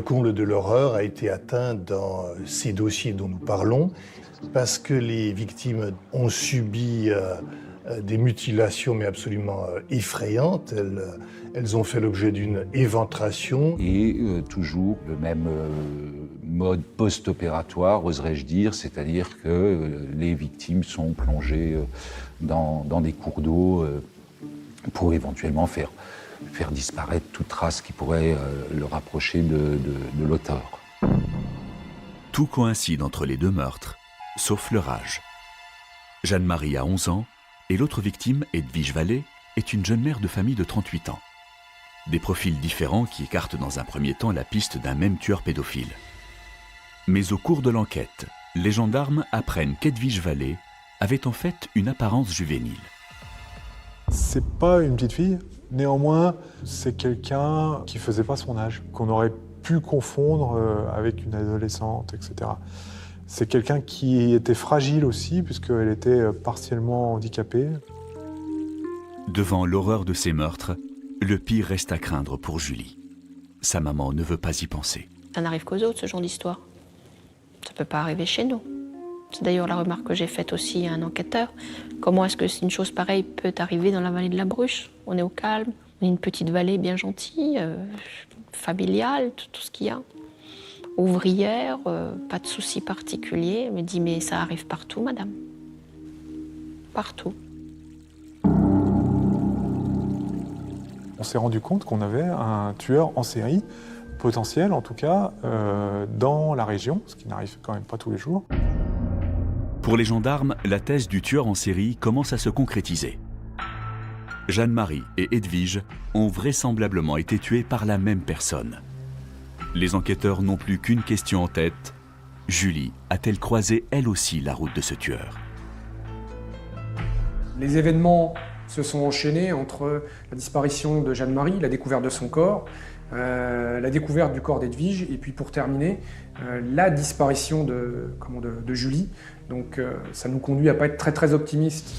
Le comble de l'horreur a été atteint dans ces dossiers dont nous parlons parce que les victimes ont subi des mutilations mais absolument effrayantes. Elles ont fait l'objet d'une éventration. Et toujours le même mode post-opératoire, oserais-je dire, c'est-à-dire que les victimes sont plongées dans des cours d'eau pour éventuellement faire disparaître toute trace qui pourrait le rapprocher de l'auteur. Tout coïncide entre les deux meurtres, sauf leur âge. Jeanne-Marie a 11 ans et l'autre victime, Edwige Vallée, est une jeune mère de famille de 38 ans. Des profils différents qui écartent dans un premier temps la piste d'un même tueur pédophile. Mais au cours de l'enquête, les gendarmes apprennent qu'Edwige Vallée avait en fait une apparence juvénile. C'est pas une petite fille, néanmoins, c'est quelqu'un qui faisait pas son âge, qu'on aurait pu confondre avec une adolescente, etc. C'est quelqu'un qui était fragile aussi, puisqu'elle était partiellement handicapée. Devant l'horreur de ces meurtres, le pire reste à craindre pour Julie. Sa maman ne veut pas y penser. Ça n'arrive qu'aux autres, ce genre d'histoire. Ça ne peut pas arriver chez nous. C'est d'ailleurs la remarque que j'ai faite aussi à un enquêteur. Comment est-ce que une chose pareille peut arriver dans la vallée de la Bruche? On est au calme, on est une petite vallée bien gentille, familiale, tout ce qu'il y a. Ouvrière, pas de soucis particuliers. Elle me dit, mais ça arrive partout, madame. Partout. On s'est rendu compte qu'on avait un tueur en série, potentiel en tout cas, dans la région, ce qui n'arrive quand même pas tous les jours. Pour les gendarmes, la thèse du tueur en série commence à se concrétiser. Jeanne-Marie et Edwige ont vraisemblablement été tuées par la même personne. Les enquêteurs n'ont plus qu'une question en tête. Julie a-t-elle croisé elle aussi la route de ce tueur? Les événements se sont enchaînés entre la disparition de Jeanne-Marie, la découverte de son corps, la découverte du corps d'Edwige, et puis pour terminer, la disparition de Julie. Donc ça nous conduit à pas être très optimistes.